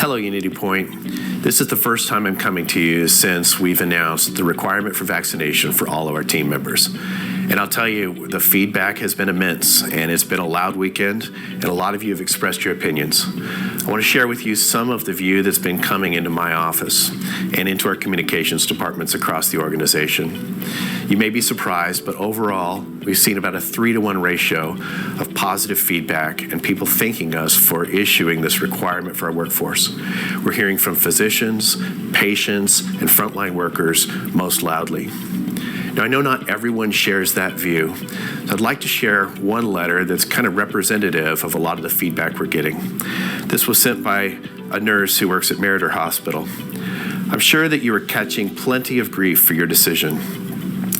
Hello, UnityPoint. This is the first time I'm coming to you since we've announced the requirement for vaccination for all of our team members. And I'll tell you, the feedback has been immense, and it's been a loud weekend, and a lot of you have expressed your opinions. I want to share with you some of the view that's been coming into my office and into our communications departments across the organization. You may be surprised, but overall, we've seen about a 3-to-1 ratio of positive feedback and people thanking us for issuing this requirement for our workforce. We're hearing from physicians, patients, and frontline workers most loudly. Now, I know not everyone shares that view. So I'd like to share one letter that's kind of representative of a lot of the feedback we're getting. This was sent by a nurse who works at Meriter Hospital. I'm sure that you are catching plenty of grief for your decision.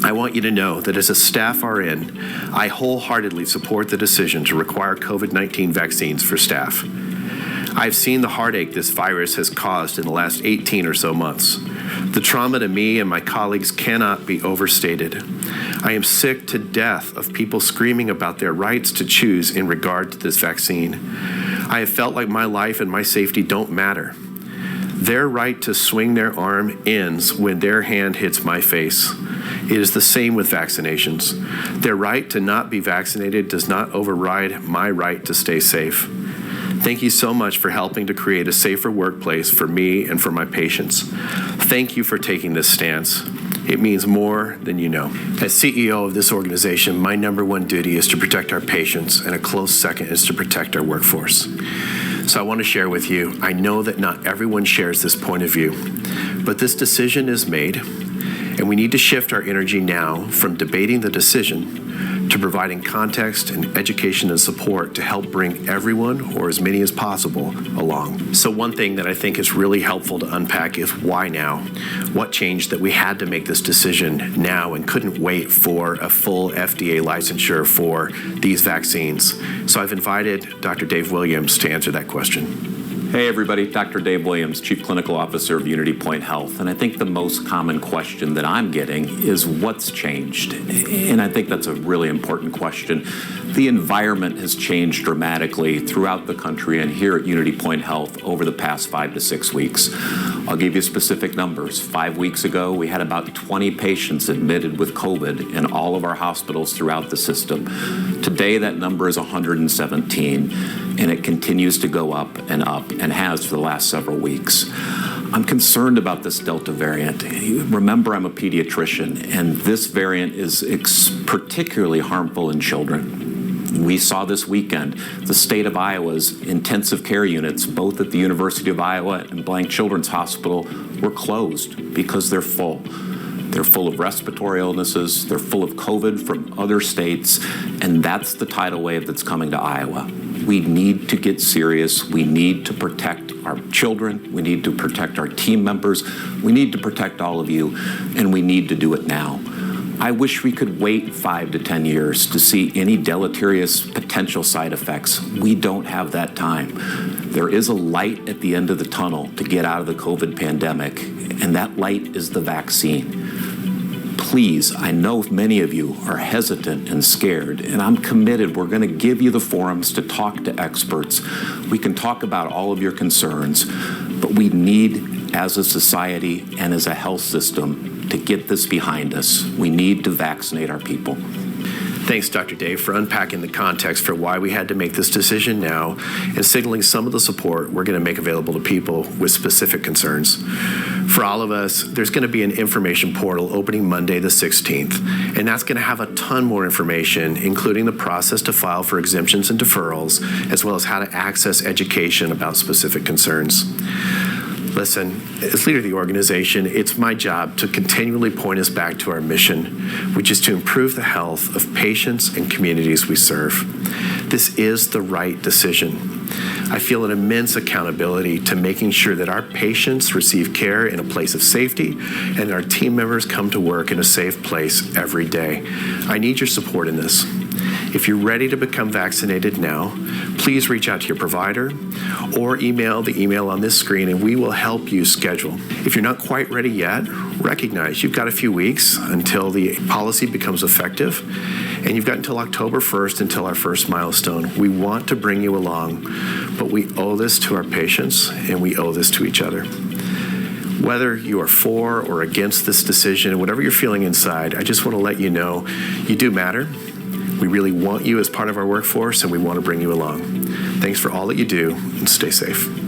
I want you to know that as a staff RN, I wholeheartedly support the decision to require COVID-19 vaccines for staff. I've seen the heartache this virus has caused in the last 18 or so months. The trauma to me and my colleagues cannot be overstated. I am sick to death of people screaming about their rights to choose in regard to this vaccine. I have felt like my life and my safety don't matter. Their right to swing their arm ends when their hand hits my face. It is the same with vaccinations. Their right to not be vaccinated does not override my right to stay safe. Thank you so much for helping to create a safer workplace for me and for my patients. Thank you for taking this stance. It means more than you know. As CEO of this organization, my number one duty is to protect our patients, and a close second is to protect our workforce. So I want to share with you, I know that not everyone shares this point of view, but this decision is made, and we need to shift our energy now from debating the decision to providing context and education and support to help bring everyone, or as many as possible, along. So one thing that I think is really helpful to unpack is why now? What changed that we had to make this decision now and couldn't wait for a full FDA licensure for these vaccines? So I've invited Dr. Dave Williams to answer that question. Hey everybody, Dr. Dave Williams, Chief Clinical Officer of UnityPoint Health. And I think the most common question that I'm getting is what's changed? And I think that's a really important question. The environment has changed dramatically throughout the country and here at UnityPoint Health over the past 5 to 6 weeks. I'll give you specific numbers. 5 weeks ago, we had about 20 patients admitted with COVID in all of our hospitals throughout the system. Today, that number is 117, and it continues to go up and has for the last several weeks. I'm concerned about this Delta variant. Remember, I'm a pediatrician, and this variant is particularly harmful in children. We saw this weekend the state of Iowa's intensive care units, both at the University of Iowa and Blank Children's Hospital, were closed because they're full. They're full of respiratory illnesses, they're full of COVID from other states, and that's the tidal wave that's coming to Iowa. We need to get serious. We need to protect our children. We need to protect our team members. We need to protect all of you, and we need to do it now. I wish we could wait 5 to 10 years to see any deleterious potential side effects. We don't have that time. There is a light at the end of the tunnel to get out of the COVID pandemic, and that light is the vaccine. Please, I know many of you are hesitant and scared, and I'm committed. We're going to give you the forums to talk to experts. We can talk about all of your concerns, but we need, as a society and as a health system, to get this behind us. We need to vaccinate our people. Thanks, Dr. Dave, for unpacking the context for why we had to make this decision now and signaling some of the support we're going to make available to people with specific concerns. For all of us, there's going to be an information portal opening Monday the 16th, and that's going to have a ton more information, including the process to file for exemptions and deferrals, as well as how to access education about specific concerns. Listen, as leader of the organization, it's my job to continually point us back to our mission, which is to improve the health of patients and communities we serve. This is the right decision. I feel an immense accountability to making sure that our patients receive care in a place of safety and our team members come to work in a safe place every day. I need your support in this. If you're ready to become vaccinated now, please reach out to your provider or email the email on this screen and we will help you schedule. If you're not quite ready yet, recognize you've got a few weeks until the policy becomes effective. And you've got until October 1st until our first milestone. We want to bring you along, but we owe this to our patients and we owe this to each other. Whether you are for or against this decision, whatever you're feeling inside, I just want to let you know you do matter. We really want you as part of our workforce and we want to bring you along. Thanks for all that you do and stay safe.